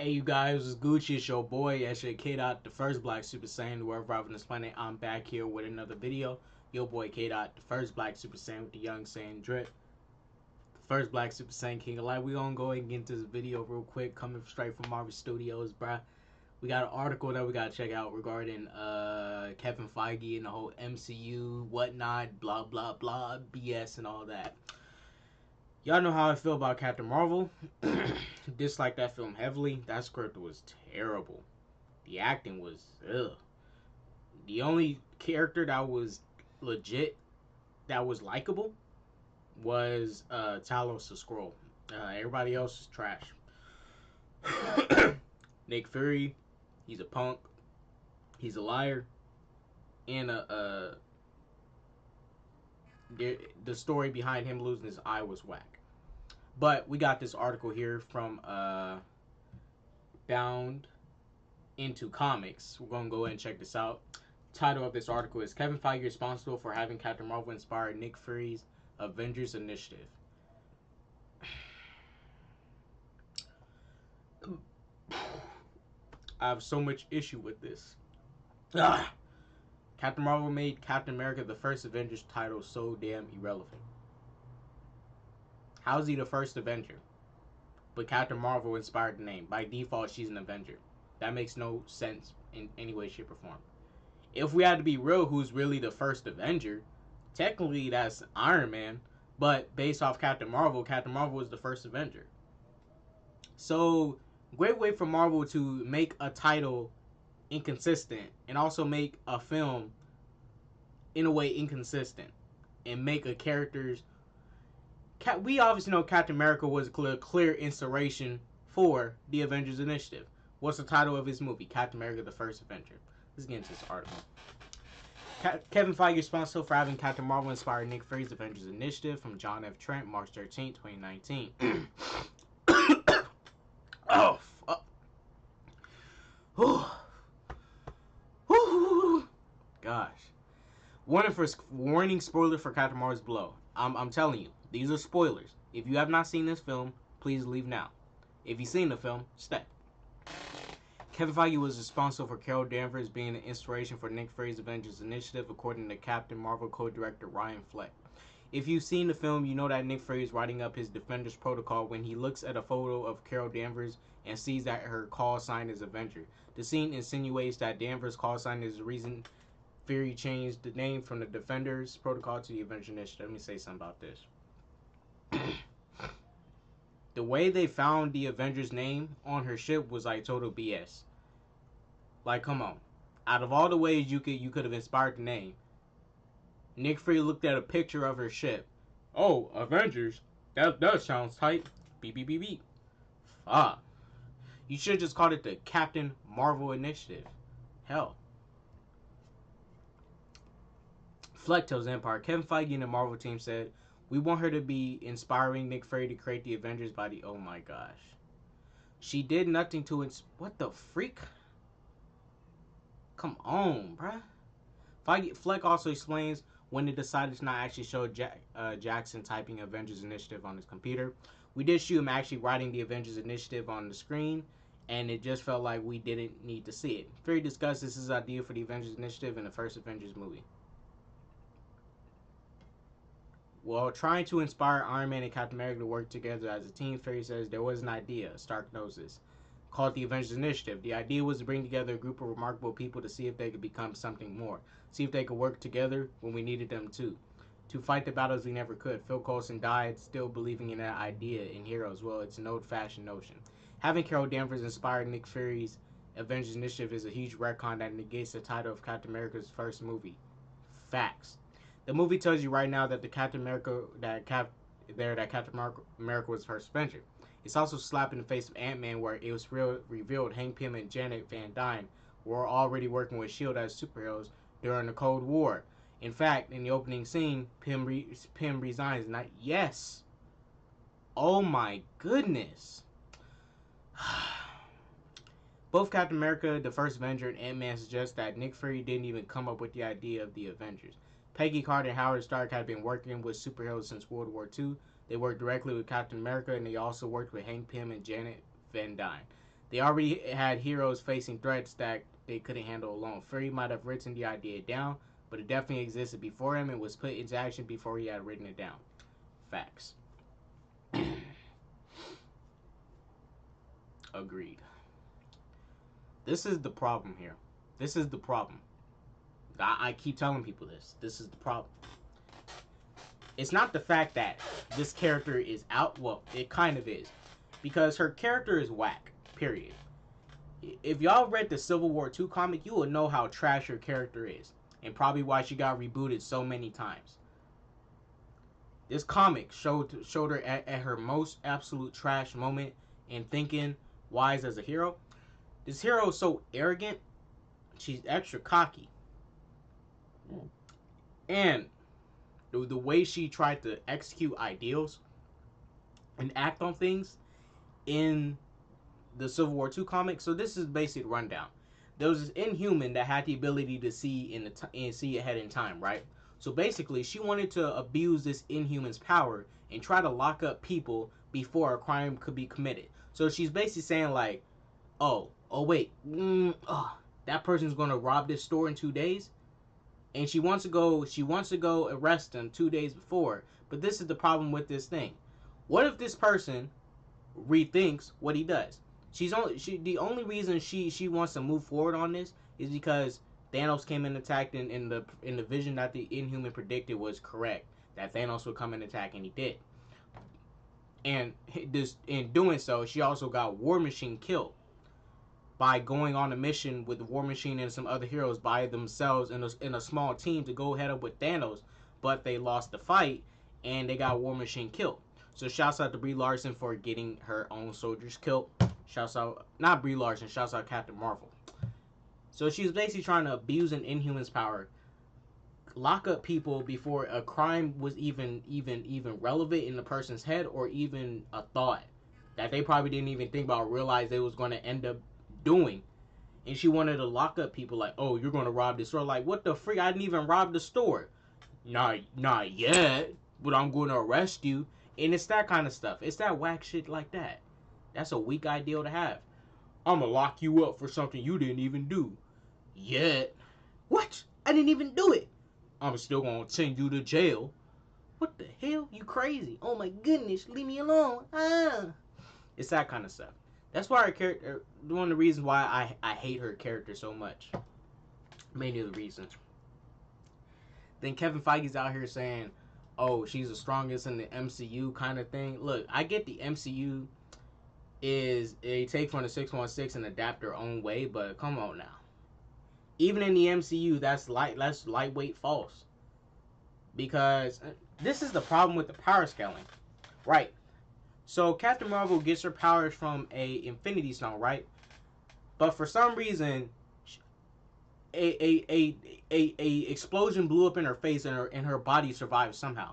Hey, you guys, it's Gucci. It's your boy, K. Dot, the first Black Super Saiyan, wherever on this planet. I'm back here with another video. Your boy K. Dot, the first Black Super Saiyan with the Young Saiyan drip. The first Black Super Saiyan King of Light. We gonna go ahead and get into this video real quick, coming straight from Marvel Studios, bruh. We got an article that we gotta check out regarding Kevin Feige and the whole MCU, whatnot, blah blah blah, BS and all that. Y'all know how I feel about Captain Marvel. Dislike that film heavily. That script was terrible. The acting was ugh. The only character that was legit, that was likable, was Talos the Scroll. Everybody else is trash. Nick Fury, he's a punk. He's a liar. And the story behind him losing his eye was whack. But we got this article here from Bound Into Comics. We're going to go ahead and check this out. Title of this article is Kevin Feige responsible for having Captain Marvel inspire Nick Fury's Avengers initiative. I have so much issue with this. Captain Marvel made Captain America the first Avengers title so damn irrelevant. How is he the first Avenger? But Captain Marvel inspired the name. By default, she's an Avenger. That makes no sense in any way, shape, or form. If we had to be real, who's really the first Avenger? Technically, that's Iron Man. But based off Captain Marvel is the first Avenger. So, great way for Marvel to make a title inconsistent and also make a film, in a way, inconsistent. And make a character's... We obviously know Captain America was a clear inspiration for the Avengers Initiative. What's the title of his movie? Captain America, the First Avenger. Let's get into this article. Kevin Feige responsible for having Captain Marvel inspire Nick Fury's Avengers Initiative, from John F. Trent, March 13, 2019. Oh, fuck. Gosh. Warning spoiler for Captain Marvel's below. I'm telling you, these are spoilers. If you have not seen this film, please leave now. If you've seen the film, stay. Kevin Feige was responsible for Carol Danvers being the inspiration for Nick Fury's Avengers Initiative, according to Captain Marvel co-director Ryan Fleck. If you've seen the film, you know that Nick Fury is writing up his Defenders Protocol when he looks at a photo of Carol Danvers and sees that her call sign is Avenger. The scene insinuates that Danvers' call sign is the reason Fury changed the name from the Defenders Protocol to the Avengers Initiative. Let me say something about this. The way they found the Avengers name on her ship was like total BS. Like, come on. Out of all the ways you could have inspired the name, Nick Fury looked at a picture of her ship. Oh, Avengers? That sounds tight. Beep, beep, beep, beep. Ah. You should have just called it the Captain Marvel Initiative. Hell. Fleck tells Empire, Kevin Feige and the Marvel team said, we want her to be inspiring Nick Fury to create the Avengers by the... Oh my gosh. She did nothing to... What the freak? Come on, bruh. Fleck also explains when they decided to not actually show Jackson typing Avengers Initiative on his computer. We did shoot him actually writing the Avengers Initiative on the screen, and it just felt like we didn't need to see it. Fury discussed this as idea for the Avengers Initiative in the first Avengers movie. While trying to inspire Iron Man and Captain America to work together as a team, Fury says there was an idea, Stark knows this, called the Avengers Initiative. The idea was to bring together a group of remarkable people to see if they could become something more. See if they could work together when we needed them to fight the battles we never could. Phil Coulson died still believing in that idea in Heroes. Well, it's an old-fashioned notion. Having Carol Danvers inspire Nick Fury's Avengers Initiative is a huge retcon that negates the title of Captain America's first movie. Facts. The movie tells you right now that Captain America was first Avenger. It's also slapped in the face of Ant-Man, where it was revealed Hank Pym and Janet Van Dyne were already working with S.H.I.E.L.D. as superheroes during the Cold War. In fact, in the opening scene, Pym resigns. Yes. Oh my goodness. Both Captain America, the First Avenger, and Ant-Man suggest that Nick Fury didn't even come up with the idea of the Avengers. Peggy Carter and Howard Stark had been working with superheroes since World War II. They worked directly with Captain America, and they also worked with Hank Pym and Janet Van Dyne. They already had heroes facing threats that they couldn't handle alone. Fury might have written the idea down, but it definitely existed before him and was put into action before he had written it down. Facts. Agreed. This is the problem here. This is the problem. I keep telling people this. This is the problem. It's not the fact that this character is out. Well, it kind of is. Because her character is whack. Period. If y'all read the Civil War II comic, you will know how trash her character is. And probably why she got rebooted so many times. This comic showed her at her most absolute trash moment and thinking wise as a hero. This hero is so arrogant. She's extra cocky. And the way she tried to execute ideals and act on things in the Civil War II comic. So this is basic rundown. There was this Inhuman that had the ability to see see ahead in time, right? So basically, she wanted to abuse this Inhuman's power and try to lock up people before a crime could be committed. So she's basically saying like, oh wait, that person's gonna rob this store in 2 days, and she wants to go arrest them 2 days before. But this is the problem with this thing. What if this person rethinks what he does? The only reason she wants to move forward on this is because Thanos came and attacked in the vision that the Inhuman predicted was correct, that Thanos would come and attack, and he did. And this, in doing so, she also got War Machine killed by going on a mission with the War Machine and some other heroes by themselves in a small team to go head up with Thanos, but they lost the fight and they got War Machine killed. So shouts out to Brie Larson for getting her own soldiers killed. Shouts out, not Brie Larson, shouts out Captain Marvel. So she's basically trying to abuse an Inhuman's power, lock up people before a crime was even relevant in the person's head or even a thought that they probably didn't even think about or realize they was going to end up doing. And she wanted to lock up people like, oh, you're going to rob this store. Like, what the freak? I didn't even rob the store. Not yet, but I'm going to arrest you. And it's that kind of stuff. It's that whack shit like that. That's a weak ideal to have. I'm going to lock you up for something you didn't even do. Yet. What? I didn't even do it. I'm still going to send you to jail. What the hell? You crazy. Oh my goodness. Leave me alone. It's that kind of stuff. That's why her character, one of the reasons why I hate her character so much. Many of the reasons. Then Kevin Feige's out here saying, oh, she's the strongest in the MCU kind of thing. Look, I get the MCU is a take from the 616 and adapt their own way, but come on now. Even in the MCU, that's lightweight false. Because this is the problem with the power scaling. Right. So Captain Marvel gets her powers from a Infinity Stone, right? But for some reason, a explosion blew up in her face and her body survived somehow.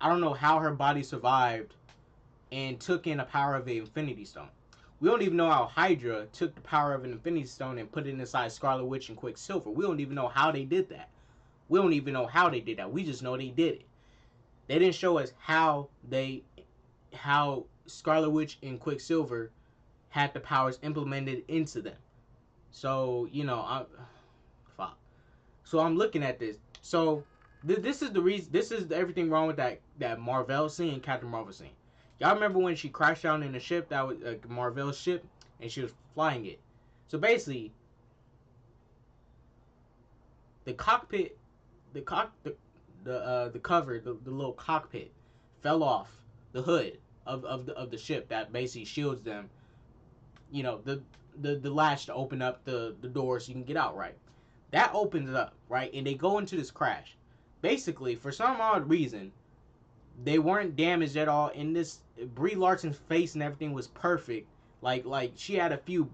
I don't know how her body survived and took in the power of the Infinity Stone. We don't even know how Hydra took the power of an Infinity Stone and put it inside Scarlet Witch and Quicksilver. We don't even know how they did that. We just know they did it. They didn't show us how Scarlet Witch and Quicksilver had the powers implemented into them. So, So I'm looking at this. So this is the reason. This is everything wrong with that Marvel scene, Captain Marvel scene. Y'all remember when she crashed down in a ship that was Marvel's ship, and she was flying it. So basically, the cockpit, the cover, the little cockpit, fell off the hood of the ship that basically shields them. The latch to open up the door so you can get out, right? That opens up, right? And they go into this crash. Basically, for some odd reason, they weren't damaged at all. In this, Brie Larson's face and everything was perfect. Like she had a few,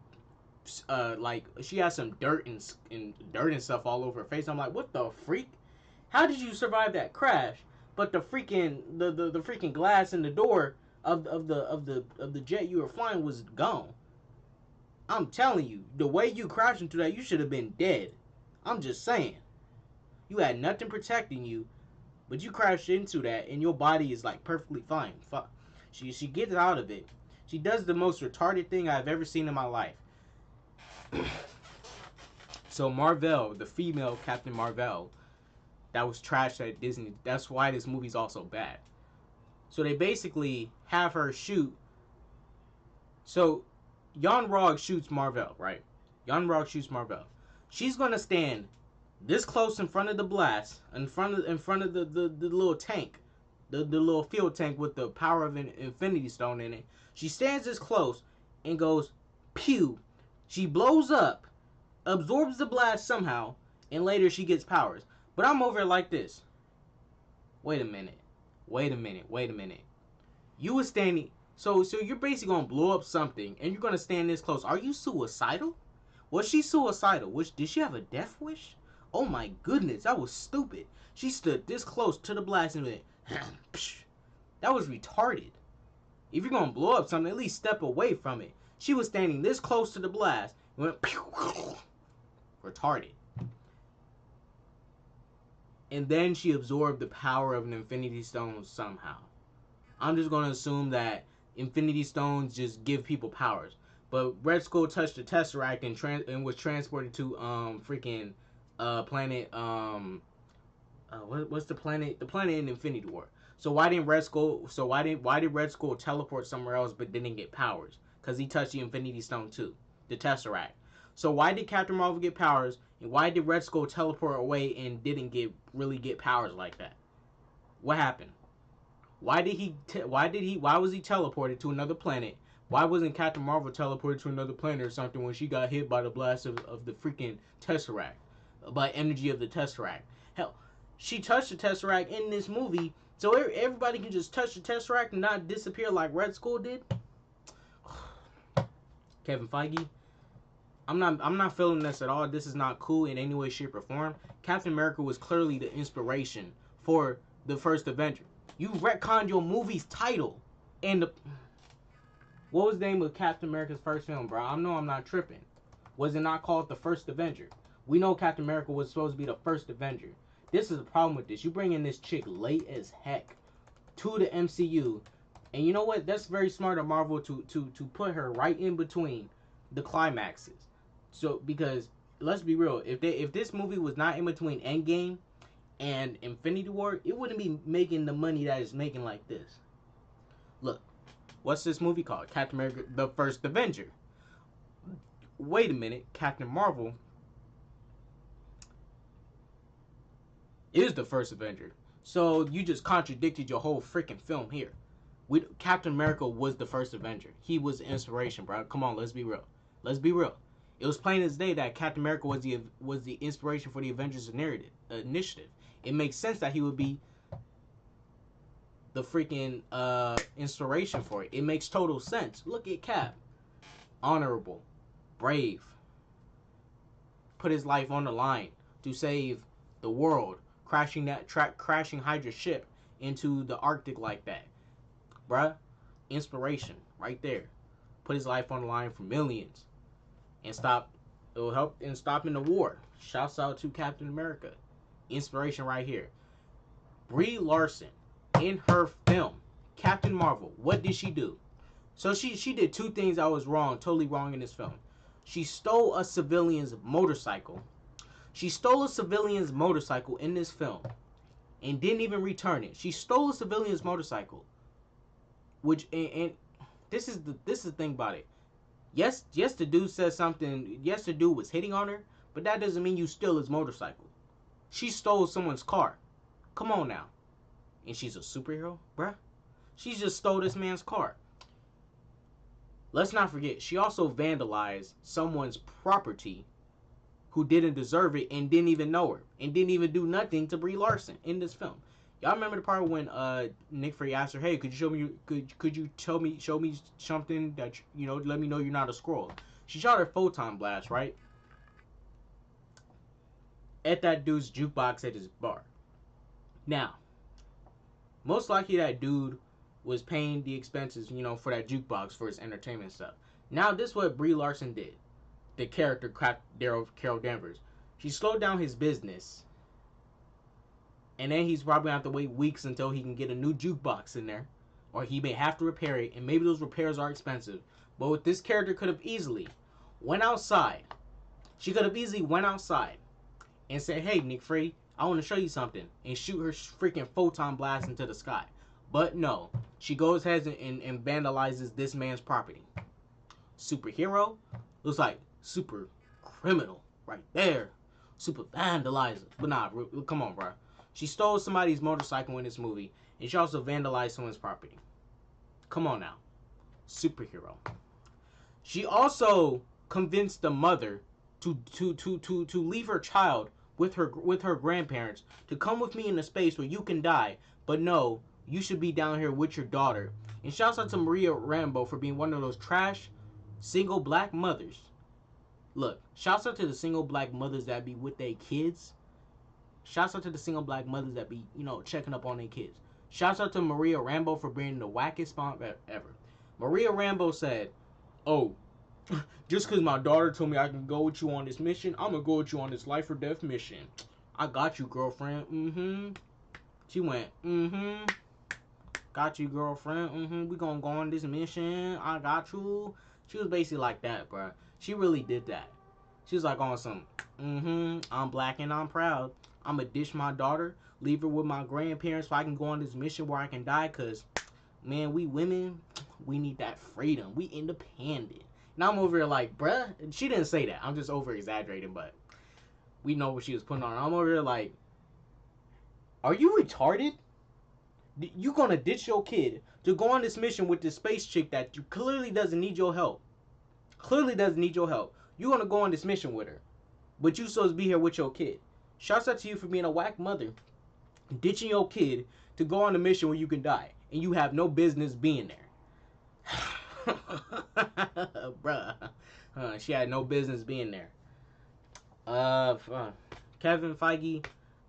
she had some dirt and stuff all over her face. I'm like, what the freak? How did you survive that crash? But the freaking glass in the door of the jet you were flying was gone. I'm telling you, the way you crashed into that, you should have been dead. I'm just saying. You had nothing protecting you, but you crashed into that, and your body is like perfectly fine. She gets out of it. She does the most retarded thing I've ever seen in my life. So Marvel, the female Captain Marvel, that was trashed at Disney. That's why this movie's also bad. So they basically have her shoot. So Jan Rog shoots Marvel, right? Jan Rog shoots Marvel. She's gonna stand this close in front of the blast, in front of the little tank, the little field tank with the power of an Infinity Stone in it. She stands this close and goes, pew. She blows up, absorbs the blast somehow, and later she gets powers. But I'm over it like this. Wait a minute. You were standing. So you're basically gonna blow up something, and you're gonna stand this close. Are you suicidal? Was she suicidal? Did she have a death wish? Oh my goodness, that was stupid. She stood this close to the blast and went, that was retarded. If you're gonna blow up something, at least step away from it. She was standing this close to the blast and went, retarded. And then she absorbed the power of an Infinity Stone somehow. I'm just gonna assume that Infinity Stones just give people powers. But Red Skull touched the Tesseract and was transported to freaking planet what's the planet? The planet in Infinity War. So why did Red Skull teleport somewhere else but didn't get powers? Because he touched the Infinity Stone too, the Tesseract. So why did Captain Marvel get powers, and why did Red Skull teleport away and didn't really get powers like that? What happened? Why was he teleported to another planet? Why wasn't Captain Marvel teleported to another planet or something when she got hit by the blast of the freaking Tesseract? By energy of the Tesseract. Hell, she touched the Tesseract in this movie, so everybody can just touch the Tesseract and not disappear like Red Skull did? Kevin Feige, I'm not feeling this at all. This is not cool in any way, shape, or form. Captain America was clearly the inspiration for the first Avenger. You retconned your movie's title. And what was the name of Captain America's first film, bro? I know I'm not tripping. Was it not called The First Avenger? We know Captain America was supposed to be the first Avenger. This is a problem with this. You bring in this chick late as heck to the MCU. And you know what? That's very smart of Marvel to put her right in between the climaxes. So, because, let's be real. If this movie was not in between Endgame and Infinity War, it wouldn't be making the money that it's making like this. Look, what's this movie called? Captain America, The First Avenger. Wait a minute, Captain Marvel is the first Avenger. So you just contradicted your whole freaking film here. Captain America was the first Avenger. He was the inspiration, bro. Come on, let's be real. It was plain as day that Captain America was the inspiration for the Avengers initiative. It makes sense that he would be the freaking inspiration for it. It makes total sense. Look at Cap. Honorable. Brave. Put his life on the line to save the world. Crashing Hydra's ship into the Arctic like that. Bruh. Inspiration. Right there. Put his life on the line for millions. And it will help in stopping the war. Shouts out to Captain America. Inspiration right here. Brie Larson, in her film, Captain Marvel, what did she do? So she did two things I was totally wrong in this film. She stole a civilian's motorcycle. She stole a civilian's motorcycle in this film and didn't even return it. She stole a civilian's motorcycle. And this is the thing about it. Yes, the dude said something. Yes, the dude was hitting on her, but that doesn't mean you steal his motorcycle. She stole someone's car. Come on now. And she's a superhero, bruh? She just stole this man's car. Let's not forget, she also vandalized someone's property who didn't deserve it and didn't even know her. And didn't even do nothing to Brie Larson in this film. Y'all remember the part when Nick Fury asked her, "Hey, could you show me something that, let me know you're not a Skrull?" She shot her photon blast, right? At that dude's jukebox at his bar. Now, most likely that dude was paying the expenses, for that jukebox for his entertainment stuff. Now, this is what Brie Larson did. The character, Carol Danvers. She slowed down his business. And then he's probably going to have to wait weeks until he can get a new jukebox in there. or he may have to repair it, and maybe those repairs are expensive. But what this character could have easily went outside. She could have easily went outside and said, "Hey, Nick Fury, I want to show you something," and shoot her freaking photon blast into the sky. But no, she goes ahead and vandalizes this man's property. Superhero looks like super criminal right there. Super vandalizer. But nah, come on, bro. She stole somebody's motorcycle in this movie, and she also vandalized someone's property. Come on now. Superhero. She also convinced the mother to leave her child with her grandparents to come with me in a space where you can die, but no, you should be down here with your daughter. And shouts out to Maria Rambeau for being one of those trash single black mothers. Look, shouts out to the single black mothers that be with their kids. Shouts out to the single black mothers that be, checking up on their kids. Shouts out to Maria Rambeau for being the wackest spawn ever. Maria Rambeau said, "Oh, just because my daughter told me I can go with you on this mission, I'm going to go with you on this life or death mission. I got you, girlfriend. Mm-hmm." She went, "Mm-hmm. Got you, girlfriend. Mm-hmm. We going to go on this mission. I got you." She was basically like that, bro. She really did that. She was like on some, I'm black and I'm proud. I'm going to ditch my daughter, leave her with my grandparents so I can go on this mission where I can die, because, man, we women, we need that freedom. We independent. And I'm over here like, bruh, she didn't say that. I'm just over exaggerating, but we know what she was putting on. I'm over here like, are you retarded? You gonna ditch your kid to go on this mission with this space chick that you clearly doesn't need your help. Clearly doesn't need your help. You gonna go on this mission with her, but you supposed to be here with your kid. Shouts out to you for being a whack mother, ditching your kid to go on a mission where you can die, and you have no business being there. Bruh. She had no business being there. Kevin Feige,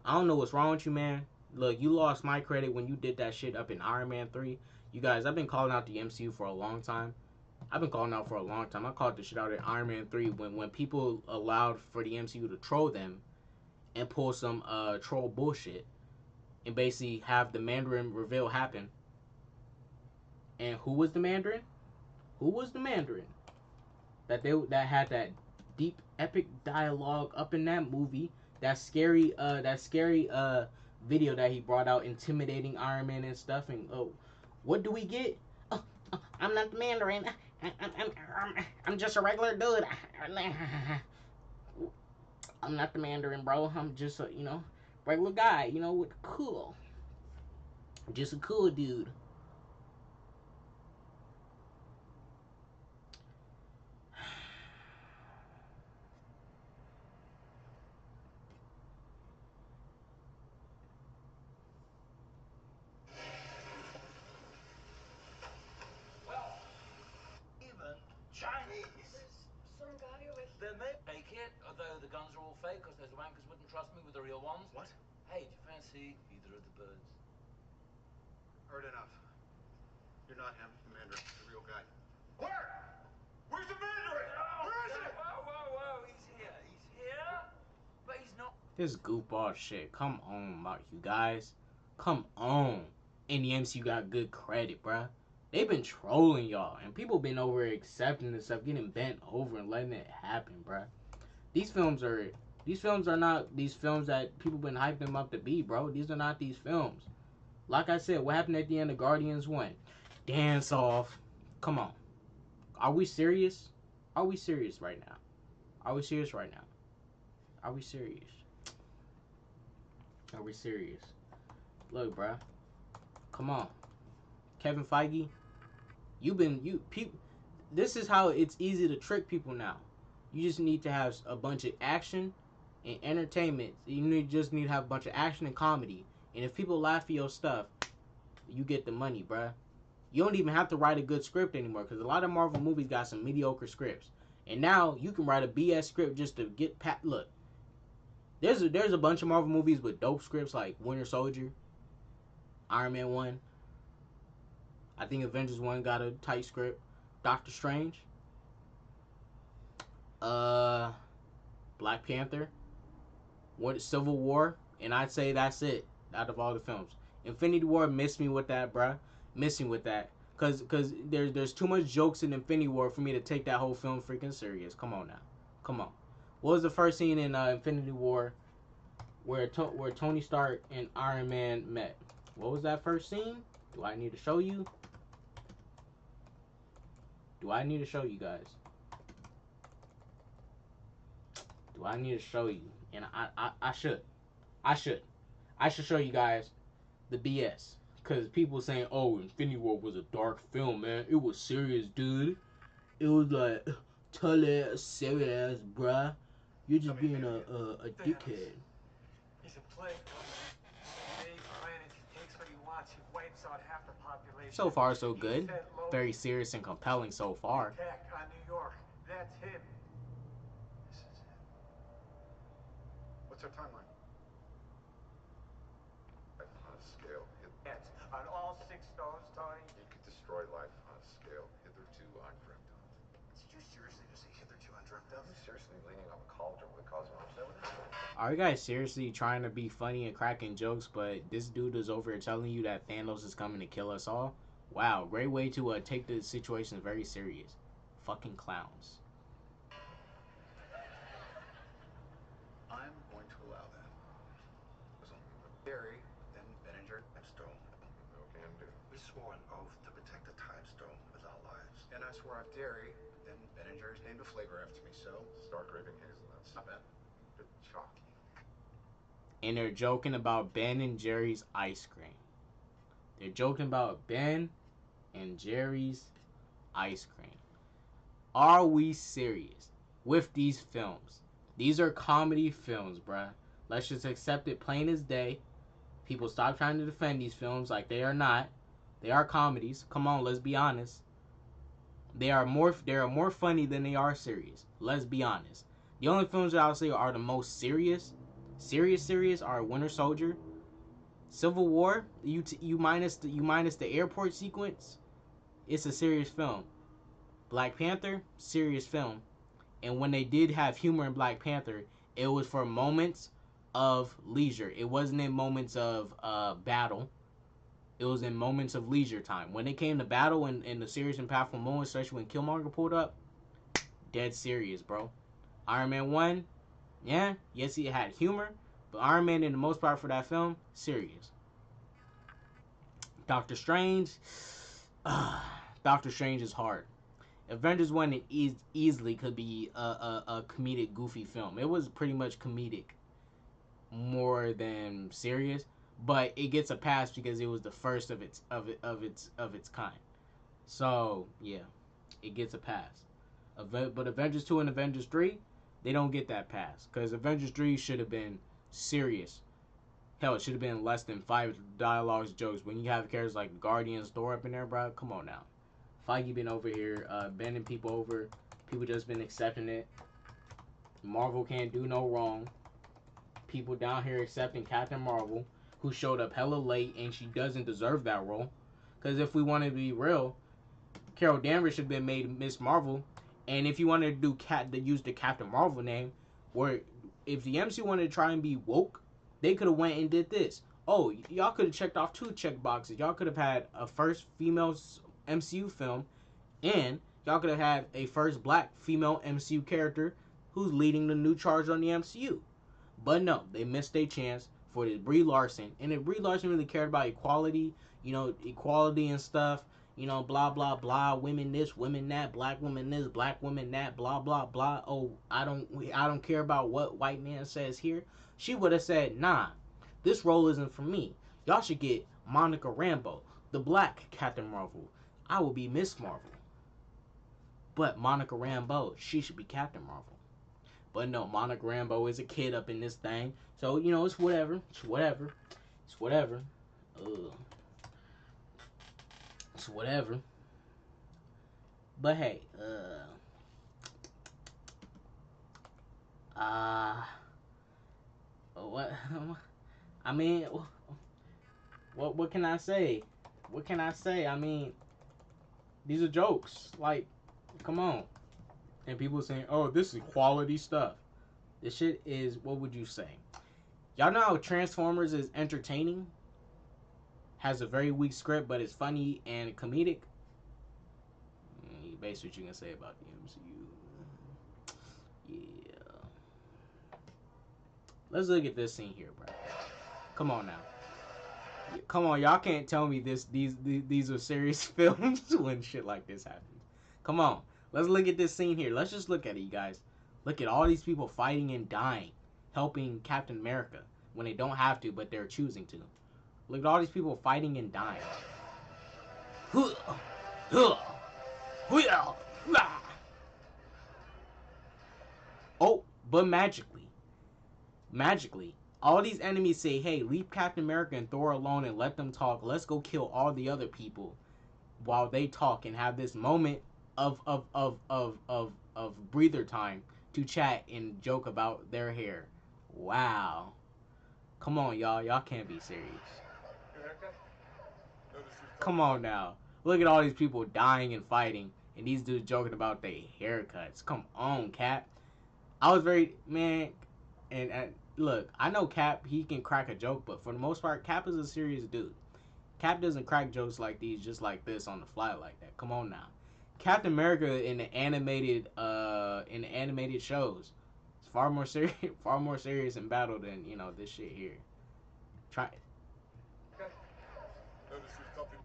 I don't know what's wrong with you, man. Look, you lost my credit when you did that shit up in Iron Man 3. You guys, I've been calling out the MCU for a long time. I called the shit out in Iron Man 3 when people allowed for the MCU to troll them and pull some troll bullshit and basically have the Mandarin reveal happen. And who was the Mandarin? Who was the Mandarin? That had that deep epic dialogue up in that movie. That scary video that he brought out intimidating Iron Man and stuff. And what do we get? I'm not the Mandarin. I'm just a regular dude. I'm not the Mandarin, bro. I'm just a regular guy. With cool. Just a cool dude. Although the guns are all fake because those wankers wouldn't trust me with the real ones. What? Hey, do you fancy either of the birds? Heard enough. You're not him, the Mandarin, the real guy. Where? Where's the Mandarin? Where is it? Whoa. He's here. But he's not. This goofball shit. Come on, you guys. Come on. And the MCU got good credit, bruh. They've been trolling y'all, and people been over accepting this stuff, getting bent over and letting it happen, bruh. These films are not these films that people been hyping them up to be, bro. These are not these films. Like I said, what happened at the end of Guardians 1? Dance off. Come on. Are we serious? Are we serious right now? Are we serious right now? Are we serious? Are we serious? Look, bruh. Come on. Kevin Feige, this is how it's easy to trick people now. You just need to have a bunch of action and entertainment. You just need to have a bunch of action and comedy. And if people laugh at your stuff, you get the money, bruh. You don't even have to write a good script anymore, because a lot of Marvel movies got some mediocre scripts. And now you can write a BS script just to get look. There's a bunch of Marvel movies with dope scripts like Winter Soldier, Iron Man 1. I think Avengers 1 got a tight script. Doctor Strange. Black Panther, Civil War, and I'd say that's it out of all the films. Infinity War missed me with that, bruh. missing with that. Cause there's too much jokes in Infinity War for me to take that whole film freaking serious. Come on now, come on. What was the first scene in Infinity War where Tony Stark and Iron Man met? What was that first scene? Do I need to show you? Do I need to show you guys? Do I need to show you? And I should. I should show you guys the BS. Because people saying, oh, Infinity War was a dark film, man. It was serious, dude. It was like, tell it, serious, bruh. You're just being a dickhead. He's a plague. He planets, he takes what he wants, he wipes out half the population. So far, so good. Very serious and compelling so far. Attack on New York. That's him. This is it. What's our timeline? Life on a scale. Yes, on all 6 stones, Tony. He could destroy life on a scale hitherto undreamt of. Did you seriously just say hitherto undreamt of? I'm seriously leaning on the cauldron with the cosmos. Are you guys seriously trying to be funny and cracking jokes, but this dude is over here telling you that Thanos is coming to kill us all? Wow, great way to take the situation very serious. Fucking clowns. I'm going to allow that. Listen, Barry, then Benninger, Time Stone. No can do. We swore an oath to protect the Time Stone with our lives. And I swore off Derry, then Benninger named a flavor after me, so Stark raving hazelnuts. not bad. Bit chalky. And they're joking about Ben and Jerry's ice cream. They're joking about Ben and Jerry's ice cream. Are we serious with these films? These are comedy films, bruh. Let's just accept it plain as day. People stop trying to defend these films like they are not. They are comedies. Come on, let's be honest. They are more funny than they are serious. Let's be honest. The only films that I'll say are the most serious are Winter Soldier, Civil War. You minus the airport sequence, it's a serious film. Black Panther, serious film. And when they did have humor in Black Panther, it was for moments of leisure. It wasn't in moments of battle. It was in moments of leisure time. When it came to battle and the serious and powerful moments, especially when Killmonger pulled up, dead serious, bro. Iron Man 1, yeah, yes, he had humor, but Iron Man, in the most part for that film, serious. Doctor Strange is hard. Avengers 1 easily could be a comedic, goofy film. It was pretty much comedic more than serious, but it gets a pass because it was the first of its kind. So yeah, it gets a pass. But Avengers 2 and Avengers 3, they don't get that pass because Avengers 3 should have been serious. Hell, it should have been less than 5 dialogues, jokes. When you have characters like Guardians, Thor up in there, bro, come on now. Feige been over here bending people over. People just been accepting it. Marvel can't do no wrong. People down here accepting Captain Marvel, who showed up hella late, and she doesn't deserve that role. Because if we want to be real, Carol Danvers should have been made Miss Marvel. And if you wanted to use the Captain Marvel name, where if the MC wanted to try and be woke, they could have went and did this. Oh, y'all could have checked off 2 check boxes. Y'all could have had a first female MCU film, and y'all could have had a first black female MCU character who's leading the new charge on the MCU. But no, they missed their chance for this Brie Larson. And if Brie Larson really cared about equality, equality and stuff, blah, blah, blah, women this, women that, black women this, black women that, blah, blah, blah. Oh, I don't care about what white man says here. She would have said, nah, this role isn't for me. Y'all should get Monica Rambeau, the black Captain Marvel. I will be Miss Marvel. But Monica Rambeau, she should be Captain Marvel. But no, Monica Rambeau is a kid up in this thing. So, it's whatever. It's whatever. It's whatever. It's whatever. But hey, what? I mean, what can I say? What can I say? I mean, these are jokes. Like, come on. And people saying, oh, this is quality stuff. This shit is, what would you say? Y'all know how Transformers is entertaining? has a very weak script, but it's funny and comedic. Basically what you can say about the MCU. Yeah. Let's look at this scene here, bro. Come on now. Come on, y'all can't tell me these are serious films when shit like this happens. Come on. Let's look at this scene here. Let's just look at it, you guys. Look at all these people fighting and dying, helping Captain America when they don't have to, but they're choosing to. Look at all these people fighting and dying. Oh, but magically, all these enemies say, hey, leave Captain America and Thor alone and let them talk. Let's go kill all the other people while they talk and have this moment of breather time to chat and joke about their hair. Wow. Come on, y'all. Y'all can't be serious. Come on now. Look at all these people dying and fighting, and these dudes joking about their haircuts. Come on, Cap. I was very, man, and look, I know Cap, he can crack a joke, but for the most part, Cap is a serious dude. Cap doesn't crack jokes like these just like this on the fly like that. Come on now. Captain America in the animated shows is far more serious in battle than, you know, this shit here. Try it. Notice who's copying.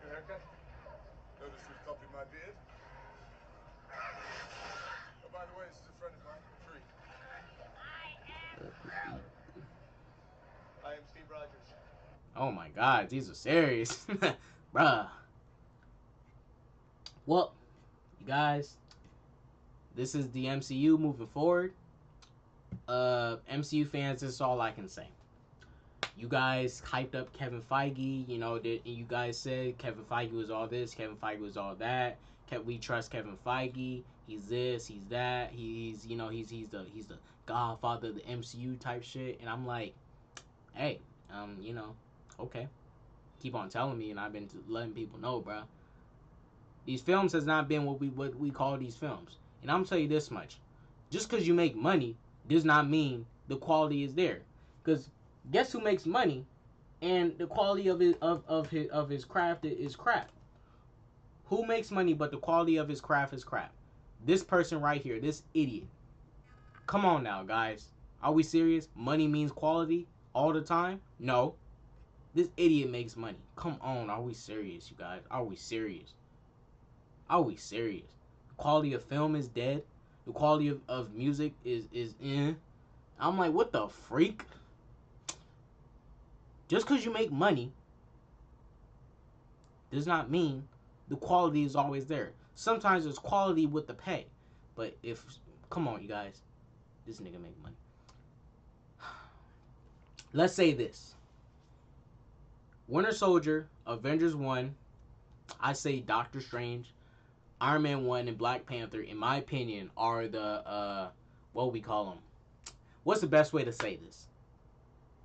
Your haircut? Notice who's copying my beard? Oh, by the way, this is a friend of mine, Tree. I am Steve Rogers. Oh my God, these are serious. Bruh. Well, you guys, this is the MCU moving forward. MCU fans, this is all I can say. You guys hyped up Kevin Feige, you know, you guys said Kevin Feige was all this, Kevin Feige was all that. We trust Kevin Feige. He's this, he's that. He's the godfather of the MCU type shit. And I'm like, hey, you know, okay. Keep on telling me, and I've been letting people know, bro. These films has not been what we call these films. And I'm gonna tell you this much: just because you make money does not mean the quality is there. Because guess who makes money, and the quality of his craft is crap. Who makes money but the quality of his craft is crap? This person right here, this idiot. Come on now, guys. Are we serious? Money means quality all the time? No. This idiot makes money. Come on, are we serious, you guys? Are we serious? Are we serious? The quality of film is dead. The quality of music is in. I'm like, what the freak? Just because you make money does not mean the quality is always there. Sometimes there's quality with the pay. But come on, you guys. This nigga make money. Let's say this. Winter Soldier, Avengers 1, I say Doctor Strange, Iron Man 1, and Black Panther, in my opinion, are the, what we call them? What's the best way to say this?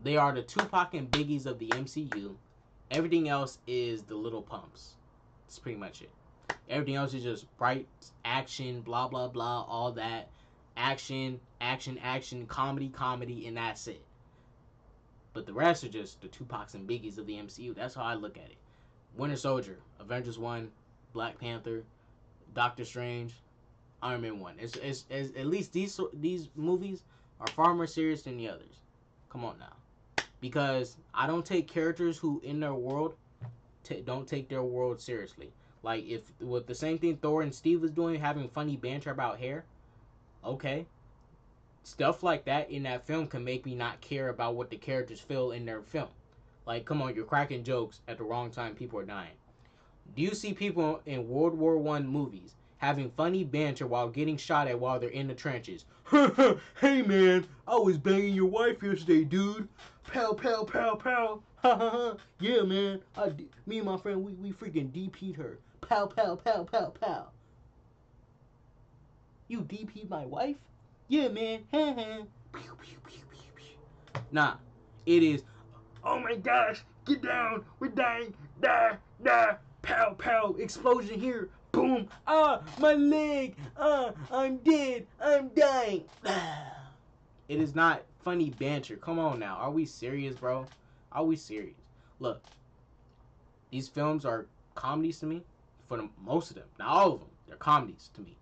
They are the Tupac and Biggies of the MCU. Everything else is the little pumps. That's pretty much it. Everything else is just bright action, blah, blah, blah, all that. Action, comedy, and that's it. But the rest are just the Tupacs and Biggies of the MCU. That's how I look at it. Winter Soldier, Avengers 1, Black Panther, Doctor Strange, Iron Man 1. It's at least these movies are far more serious than the others. Come on now. Because I don't take characters who in their world don't take their world seriously. Like, if with the same thing Thor and Steve was doing, having funny banter about hair, okay. Stuff like that in that film can make me not care about what the characters feel in their film. Like, come on, you're cracking jokes at the wrong time, people are dying. Do you see people in World War I movies having funny banter while getting shot at while they're in the trenches? Hey man, I was banging your wife yesterday, dude. Pow, pow, pow, pow. Ha ha ha. Yeah, man. Me and my friend, we freaking DP'd her. Pow, pow, pow, pow, pow. You DP'd my wife? Yeah, man. Nah, it is. Oh my gosh, get down. We're dying. Die, die. Pow, pow. Explosion here. Boom. Ah, my leg. Ah, I'm dead. I'm dying. It is not funny banter. Come on now. Are we serious, bro? Are we serious? Look, these films are comedies to me. For most of them, not all of them, they're comedies to me.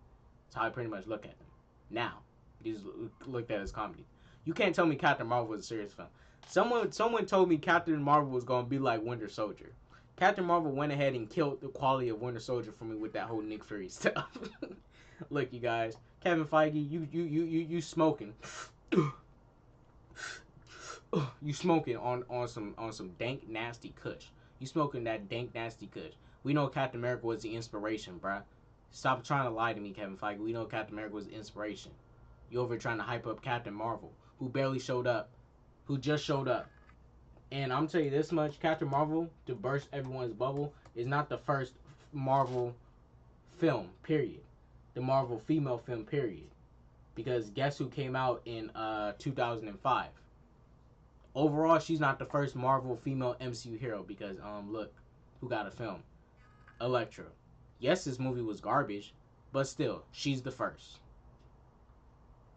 That's how I pretty much look at them. Now, these looked at as comedies. You can't tell me Captain Marvel was a serious film. Someone told me Captain Marvel was gonna be like Winter Soldier. Captain Marvel went ahead and killed the quality of Winter Soldier for me with that whole Nick Fury stuff. Look, you guys, Kevin Feige, you smoking. You smoking on some dank nasty kush. You smoking that dank nasty kush. We know Captain America was the inspiration, bruh. Stop trying to lie to me, Kevin Feige. We know Captain America was the inspiration. You over here trying to hype up Captain Marvel, who barely showed up, who just showed up. And I'm telling you this much, Captain Marvel, to burst everyone's bubble, is not the first Marvel film, period. The Marvel female film, period. Because guess who came out in 2005? Overall, she's not the first Marvel female MCU hero because, look, who got a film? Elektra. Yes, this movie was garbage, but still, she's the first.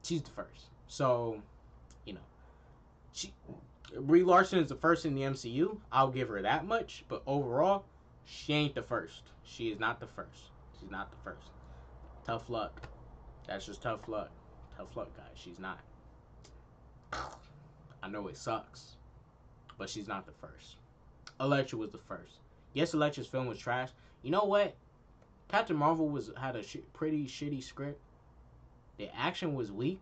She's the first. So, you know, Brie Larson is the first in the MCU. I'll give her that much, but overall, she ain't the first. She is not the first. She's not the first. Tough luck. That's just tough luck. Tough luck, guys. She's not. I know it sucks, but she's not the first. Elektra was the first. Yes, Elektra's film was trash. You know what? Captain Marvel had a pretty shitty script. The action was weak.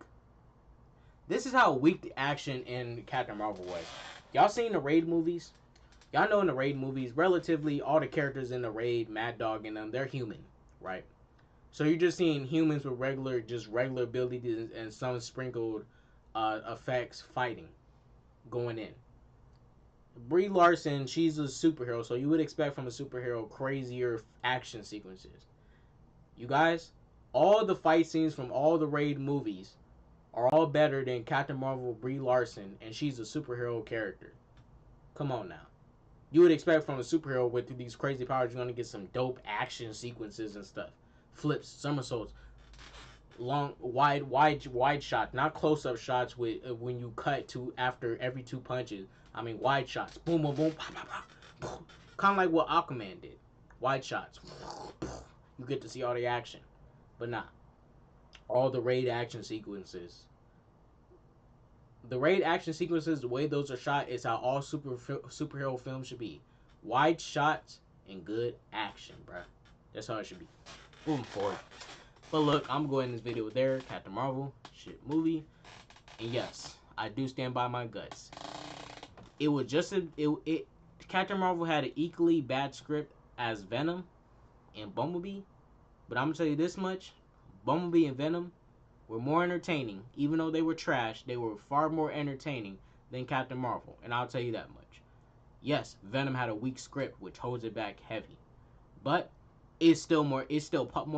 This is how weak the action in Captain Marvel was. Y'all seen the Raid movies? Y'all know in the Raid movies, relatively all the characters in the Raid, Mad Dog and them, they're human, right? So you're just seeing humans with regular abilities and some sprinkled effects fighting, going in. Brie Larson, she's a superhero, so you would expect from a superhero crazier action sequences. You guys, all the fight scenes from all the Raid movies are all better than Captain Marvel Brie Larson, and she's a superhero character. Come on now. You would expect from a superhero with these crazy powers, you're going to get some dope action sequences and stuff. Flips, somersaults, long, wide shots, not close-up shots with when you cut to after every 2 punches. I mean, wide shots. Boom, boom, boom. Pop, pop, pop. Kind of like what Aquaman did. Wide shots. You get to see all the action. But nah. All the Raid action sequences. The Raid action sequences, the way those are shot, is how all superhero films should be. Wide shots and good action, bruh. That's how it should be. Moving forward. But look, I'm going to end this video there. Captain Marvel. Shit movie. And yes, I do stand by my guts. It was just Captain Marvel had an equally bad script as Venom and Bumblebee, but I'm gonna tell you this much: Bumblebee and Venom were more entertaining. Even though they were trash, they were far more entertaining than Captain Marvel, and I'll tell you that much. Yes, Venom had a weak script, which holds it back heavy, but it's still more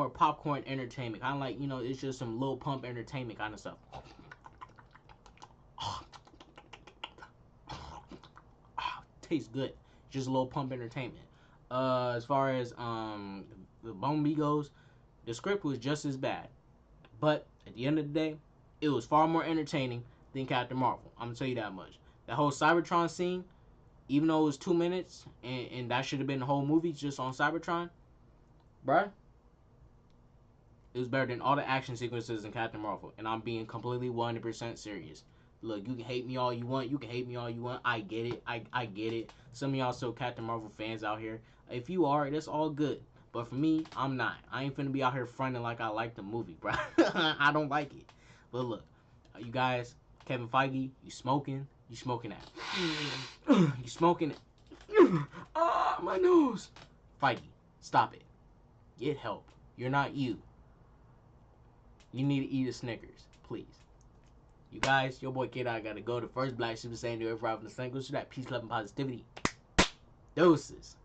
popcorn entertainment. Kind of like, you know, it's just some Lil Pump entertainment kind of stuff. Tastes good. Just a little pump entertainment. As far as the Bumblebee goes, the script was just as bad. But at the end of the day, it was far more entertaining than Captain Marvel. I'm gonna tell you that much. That whole Cybertron scene, even though it was 2 minutes, and that should have been the whole movie just on Cybertron, bruh, it was better than all the action sequences in Captain Marvel. And I'm being completely 100% serious. Look, you can hate me all you want. You can hate me all you want. I get it. I get it. Some of y'all still Captain Marvel fans out here. If you are, that's all good. But for me, I'm not. I ain't finna be out here fronting like I like the movie, bro. I don't like it. But look, you guys, Kevin Feige, you smoking. You smoking that. You smoking it. Ah, my nose. Feige, stop it. Get help. You're not you. You need to eat a Snickers, please. You guys, your boy Kid, I gotta go. The first Black Super Saiyan to ever arrive in the sun. Go to that peace, love, and positivity. Doses.